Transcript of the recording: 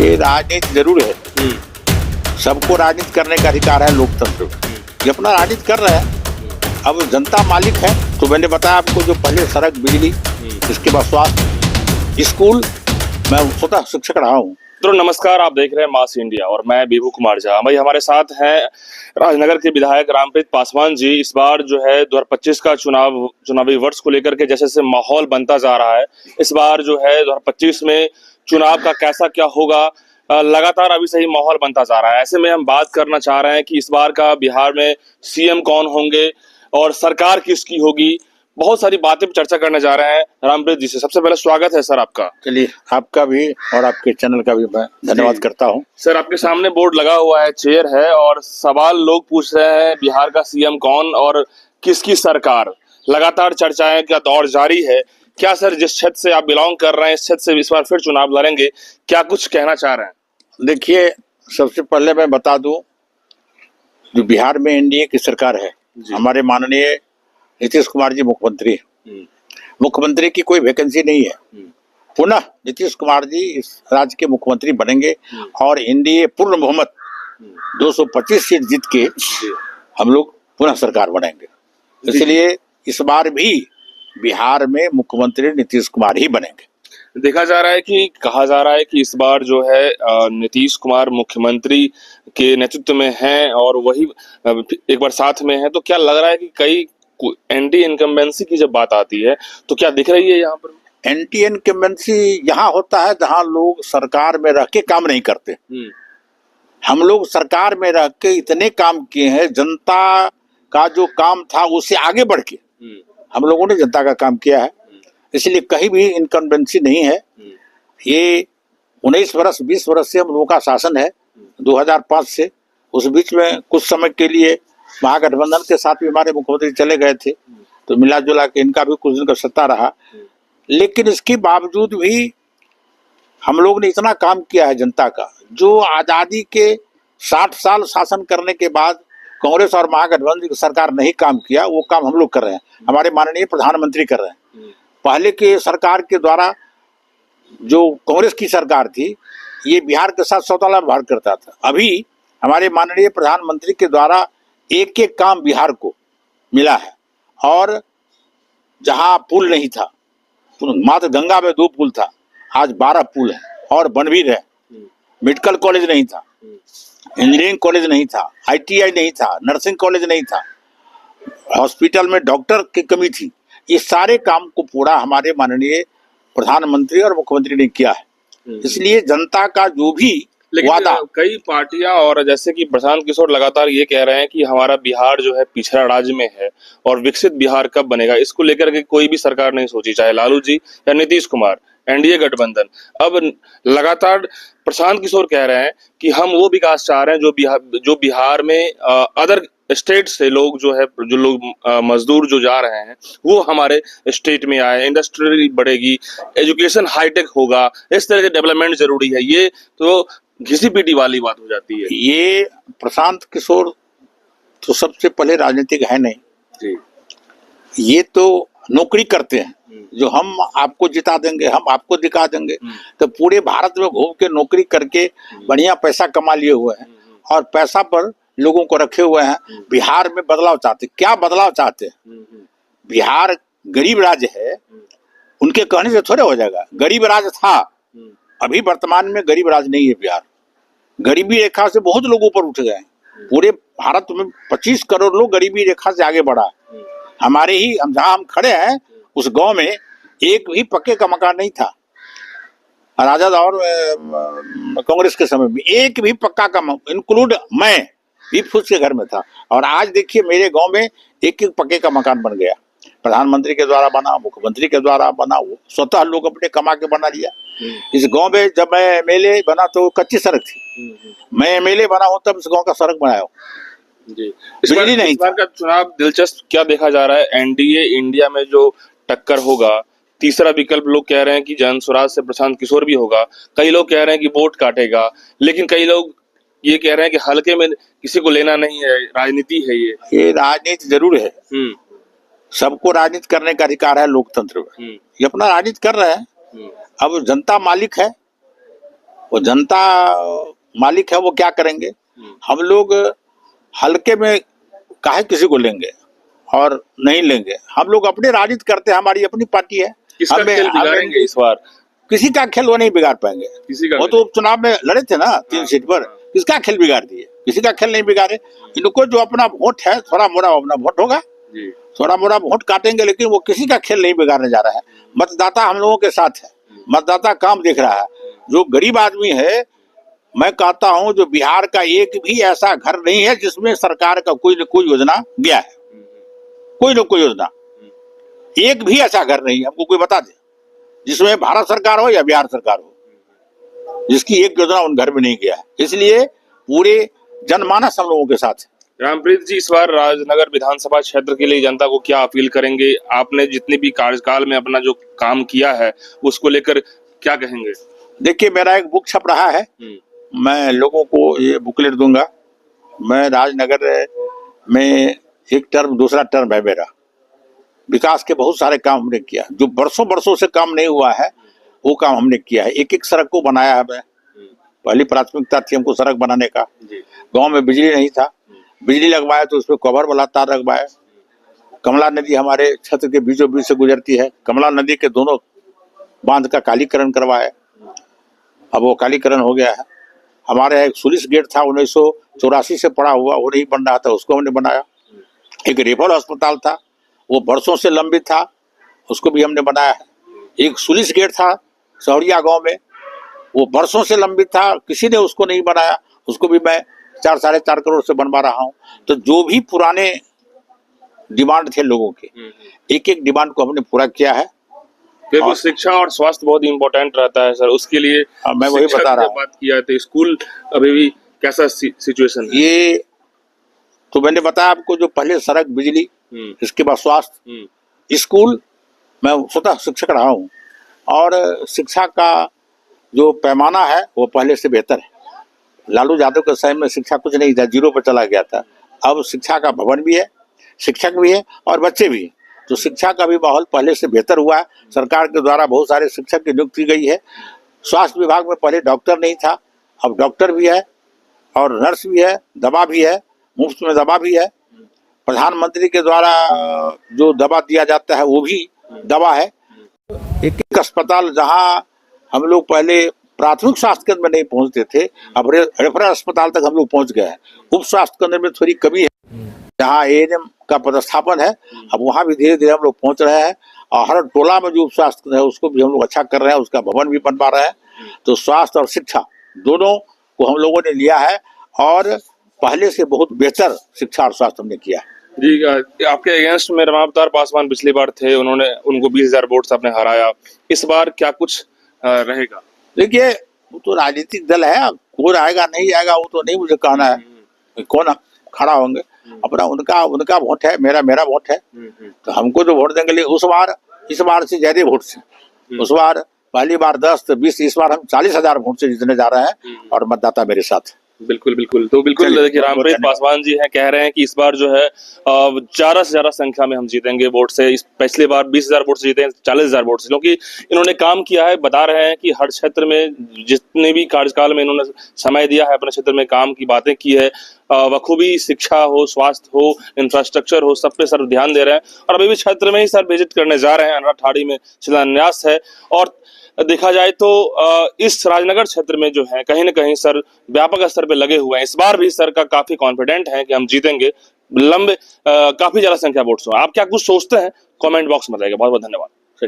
ये राजनीति जरूर है। सबको राजनीति करने का अधिकार है लोकतंत्र में। ये अपना राजनीति कर रहा है। अब जनता मालिक है। तो मैंने बताया आपको, जो पहले सड़क, बिजली, इसके बाद स्वास्थ्य, स्कूल, मैं स्वतः शिक्षक रहा हूँ। तो नमस्कार, आप देख रहे हैं मास इंडिया और मैं विभू कुमार झा। भाई हमारे साथ हैं राजनगर के विधायक रामप्रीत पासवान जी। इस बार जो है 2025 का चुनावी वर्ष को लेकर के जैसे जैसे माहौल बनता जा रहा है, इस बार जो है 2025 में चुनाव का कैसा क्या होगा, लगातार अभी से ही माहौल बनता जा रहा है। ऐसे में हम बात करना चाह रहे हैं कि इस बार का बिहार में सीएम कौन होंगे और सरकार किसकी होगी। बहुत सारी बातें पर चर्चा करने जा रहे हैं रामप्रीत जी से। सबसे पहले स्वागत है सर आपका। चलिए, आपका भी और आपके चैनल का भी मैं धन्यवाद करता हूँ। सर, आपके सामने बोर्ड लगा हुआ है, चेयर है और सवाल लोग पूछ रहे हैं बिहार का सीएम कौन और किसकी सरकार। लगातार चर्चाएं का दौर जारी है। क्या सर, जिस क्षेत्र से आप बिलोंग कर रहे हैं, इस क्षेत्र से इस बार फिर चुनाव लड़ेंगे, क्या कुछ कहना चाह रहे हैं? देखिए, सबसे पहले मैं बता दूं, जो बिहार में एनडीए की सरकार है, हमारे माननीय नीतीश कुमार जी मुख्यमंत्री है। मुख्यमंत्री की कोई वैकेंसी नहीं है। पुनः नीतीश कुमार जी इस राज्य के मुख्यमंत्री बनेंगे और एनडीए पूर्ण बहुमत 225 सीट जीत के हम लोग पुनः सरकार बनाएंगे। इसलिए इस बार भी बिहार में मुख्यमंत्री नीतीश कुमार ही बनेंगे। देखा जा रहा है कि कहा जा रहा है कि इस बार जो है नीतीश कुमार मुख्यमंत्री के नेतृत्व में हैं और वही एक बार साथ में है। तो क्या लग रहा है कि कई एंटी इनकम्बेंसी की जब बात आती है तो क्या दिख रही है यहाँ पर? एंटी इनकम्बेंसी यहाँ होता है जहाँ लोग सरकार में रह के काम नहीं करते। हम लोग सरकार में रह के इतने काम किए हैं, जनता का जो काम था उससे आगे बढ़ के हम लोगों ने जनता का काम किया है। इसलिए कहीं भी इनकम्बेंसी नहीं है। ये 19 वर्ष 20 वर्ष से हम लोगों का शासन है, 2005 से। उस बीच में कुछ समय के लिए महागठबंधन के साथ भी हमारे मुख्यमंत्री चले गए थे, तो मिला जुला के इनका भी कुछ दिन का सत्ता रहा। लेकिन इसके बावजूद भी हम लोग ने इतना काम किया है जनता का, जो आज़ादी के 60 साल शासन करने के बाद कांग्रेस और महागठबंधन की सरकार नहीं काम किया, वो काम हम लोग कर रहे हैं। हमारे माननीय प्रधानमंत्री कर रहे हैं। पहले के सरकार के द्वारा, जो कांग्रेस की सरकार थी, ये बिहार के साथ सौदा व्यवहार करता था। अभी हमारे माननीय प्रधानमंत्री के द्वारा एक एक काम बिहार को मिला है। और जहां पुल नहीं था, मात्र गंगा में 2 पुल था, आज 12 पुल है और बन भी रहे। मेडिकल कॉलेज नहीं था, इंजीनियरिंग कॉलेज नहीं था, ITI नहीं था, नर्सिंग कॉलेज नहीं था, हॉस्पिटल में डॉक्टर की कमी थी। ये सारे काम को पूरा हमारे माननीय प्रधानमंत्री और मुख्यमंत्री ने किया है। इसलिए जनता का जो भी वादा, कई पार्टियां और जैसे कि प्रशांत किशोर लगातार ये कह रहे हैं कि हमारा बिहार जो है पिछड़ा राज्य में है और विकसित बिहार कब बनेगा, इसको लेकर के कोई भी सरकार नहीं सोची, चाहे लालू जी या नीतीश कुमार, एनडीए गठबंधन। अब लगातार प्रशांत किशोर कह रहे हैं कि हम वो विकास चाह रहे हैं जो बिहार में अदर स्टेट से लोग जो है, जो लोग मजदूर जो जा रहे हैं वो हमारे स्टेट में आए, इंडस्ट्री बढ़ेगी, एजुकेशन हाईटेक होगा, इस तरह के डेवलपमेंट जरूरी है। ये तो घिसी पीटी वाली बात हो जाती है। ये प्रशांत किशोर तो सबसे पहले राजनीतिक है नहीं जी। ये तो नौकरी करते हैं, जो हम आपको जिता देंगे, हम आपको दिखा देंगे। तो पूरे भारत में घूम के नौकरी करके बढ़िया पैसा कमा लिए हुए हैं और पैसा पर लोगों को रखे हुए हैं। बिहार में बदलाव चाहते। क्या बदलाव चाहते हैं? बिहार गरीब राज्य है, उनके कहने से थोड़े हो जाएगा। गरीब राज्य था, अभी वर्तमान में गरीब राज्य नहीं है बिहार। गरीबी रेखा से बहुत लोग ऊपर उठ गए हैं। पूरे भारत में 25 करोड़ लोग गरीबी रेखा से आगे बढ़ा। हमारे ही जहाँ हम खड़े हैं उस गांव में एक भी पक्के का मकान नहीं था। राजद और कांग्रेस के समय में एक भी पक्का का, इंक्लूड मैं भी फूस के घर में था। और आज देखिए मेरे गांव में एक एक पक्के का मकान बन गया। प्रधानमंत्री के द्वारा बना, मुख्यमंत्री के द्वारा बना, वो स्वतः लोग अपने कमा के बना लिया। इस गांव में जब मैं एमएलए बना तो कच्ची सड़क थी। मैं एमएलए बना हूं तब इस गांव का सड़क बनाया जी। इस बार का चुनाव दिलचस्प क्या देखा जा रहा है? एनडीए इंडिया में जो टक्कर होगा, तीसरा विकल्प लोग कह रहे हैं कि जन स्वराज से प्रशांत किशोर भी होगा, कई लोग कह रहे हैं कि वोट काटेगा, लेकिन कई लोग ये कह रहे हैं कि हल्के में किसी को लेना नहीं है, राजनीति है। ये राजनीति जरूर है। सबको राजनीति करने का अधिकार है लोकतंत्र में। ये अपना राजनीति कर रहे हैं। अब जनता मालिक है। वो जनता मालिक है, वो क्या करेंगे। हम लोग हल्के में काहे किसी को लेंगे और नहीं लेंगे। हम लोग अपने राजनीति करते हैं, हमारी अपनी पार्टी है। किसका खेल बिगाड़ेंगे इस बार? किसी का खेल वो नहीं बिगाड़ पाएंगे। किसी का वो तो उपचुनाव में लड़े थे ना 3 सीट पर, किसका खेल बिगाड़ दिए? किसी का खेल नहीं बिगाड़े। इनको जो अपना वोट है, थोड़ा मोड़ा अपना वोट होगा, थोड़ा मोड़ा वोट काटेंगे, लेकिन वो किसी का खेल नहीं बिगाड़ने जा रहा है। मतदाता हम लोगों के साथ है, मतदाता काम देख रहा है। जो गरीब आदमी है, मैं कहता हूं, जो बिहार का एक भी ऐसा घर नहीं है जिसमें सरकार का कोई न कोई योजना गया है, कोई न कोई योजना, एक भी ऐसा घर नहीं है, हमको कोई बता दे, जिसमें भारत सरकार हो या बिहार सरकार हो, जिसकी एक योजना उन घर में नहीं गया है। इसलिए पूरे जनमानस हम लोगों के साथ है। रामप्रीत जी, इस बार राजनगर विधानसभा क्षेत्र के लिए जनता को क्या अपील करेंगे? आपने जितने भी कार्यकाल में अपना जो काम किया है उसको लेकर क्या कहेंगे? देखिए, मेरा एक बुक छप रहा है, मैं लोगों को ये बुकलेट दूंगा। मैं राजनगर में एक टर्म, दूसरा टर्म है मेरा। विकास के बहुत सारे काम हमने किया, जो बरसों बरसों से काम नहीं हुआ है वो काम हमने किया है। एक एक सड़क को बनाया है। मैं पहली प्राथमिकता थी हमको सड़क बनाने का। गांव में बिजली नहीं था, बिजली लगवाया तो उसमें कवर वाला तार लगवाया। कमला नदी हमारे क्षेत्र के बीचों बीच से गुजरती है, कमला नदी के दोनों बांध का कालीकरण करवाया, अब वो कालीकरण हो गया है। हमारे यहाँ एक सुलिस गेट था, 1984 से पड़ा हुआ, वो नहीं बन रहा था, उसको हमने बनाया। एक रेफरल अस्पताल था, वो बरसों से लंबित था, उसको भी हमने बनाया है। एक सुलिस गेट था सहरिया गांव में, वो बरसों से लंबित था, किसी ने उसको नहीं बनाया, उसको भी मैं 4-4.5 करोड़ से बनवा रहा हूँ। तो जो भी पुराने डिमांड थे लोगों के, एक एक डिमांड को हमने पूरा किया है। देखो, शिक्षा और स्वास्थ्य बहुत इंपॉर्टेंट रहता है सर, उसके लिए मैं वही बता रहा हूँ। बात किया तो स्कूल अभी भी कैसा सिचुएशन है? ये तो मैंने बताया आपको, जो पहले सड़क, बिजली, इसके बाद स्वास्थ्य, स्कूल। मैं स्वतः शिक्षक रहा हूँ और शिक्षा का जो पैमाना है वो पहले से बेहतर है। लालू यादव के समय में शिक्षा कुछ नहीं था, 0 पर चला गया था। अब शिक्षा का भवन भी है, शिक्षक भी है और बच्चे भी हैं। तो शिक्षा का भी माहौल पहले से बेहतर हुआ है। सरकार के द्वारा बहुत सारे शिक्षक की नियुक्ति गई है। स्वास्थ्य विभाग में पहले डॉक्टर नहीं था, अब डॉक्टर भी है और नर्स भी है, दवा भी है, मुफ्त में दवा भी है। प्रधानमंत्री के द्वारा जो दवा दिया जाता है वो भी दवा है। एक एक अस्पताल, जहाँ हम लोग पहले प्राथमिक स्वास्थ्य केंद्र में नहीं पहुंचते थे, अब रेफरल अस्पताल तक हम लोग पहुंच गए हैं। उप स्वास्थ्य केंद्र में थोड़ी कमी है, जहाँ ANM का पदस्थापन है, अब वहाँ भी धीरे धीरे हम लोग पहुंच रहे हैं। और हर टोला में जो उप स्वास्थ्य केंद्र है उसको भी हम लोग अच्छा कर रहे हैं, उसका भवन भी बनवा रहे हैं। तो स्वास्थ्य और शिक्षा दोनों को हम लोगों ने लिया है और पहले से बहुत बेहतर शिक्षा और स्वास्थ्य हमने किया है। जी, आपके अगेंस्ट में रामअवतार पासवान पिछली बार थे, उनको 20,000 वोट से आपने हराया। इस बार क्या कुछ रहेगा? देखिए, वो तो राजनीतिक दल है, कौन आएगा नहीं आएगा वो तो नहीं मुझे कहना है, कौन खड़ा होंगे। अपना उनका वोट है, मेरा वोट है। तो हमको जो वोट देंगे, इस बार से ज्यादा वोट से, उस बार पहली बार 10 तो 20, इस बार हम 40,000 वोट से जीतने जा रहे हैं और मतदाता मेरे साथ है। बिल्कुल बिल्कुल। तो बिल्कुल देखिए, रामप्रीत पासवान जी हैं, कह रहे हैं कि इस बार जो है ज्यादा से ज्यादा संख्या में हम जीतेंगे वोट से। इस पिछले बार 20,000 वोट से जीते, 40,000 वोट से, क्योंकि इन्होंने काम किया है। बता रहे हैं कि हर क्षेत्र में जितने भी कार्यकाल में इन्होंने समय दिया है, अपने क्षेत्र में काम की बातें की है। बखूबी शिक्षा हो, स्वास्थ्य हो, इंफ्रास्ट्रक्चर हो, सब पे सर ध्यान दे रहे हैं। और अभी भी क्षेत्र में ही सर विजिट करने जा रहे हैं। अनराठाड़ी में शिलान्यास है और देखा जाए तो इस राजनगर क्षेत्र में जो है कहीं ना कहीं सर व्यापक स्तर पे लगे हुए हैं। इस बार भी सर का काफी कॉन्फिडेंट है कि हम जीतेंगे, काफी ज्यादा संख्या वोट्स हो। आप क्या कुछ सोचते हैं? कमेंट बॉक्स में बताइएगा। बहुत बहुत धन्यवाद।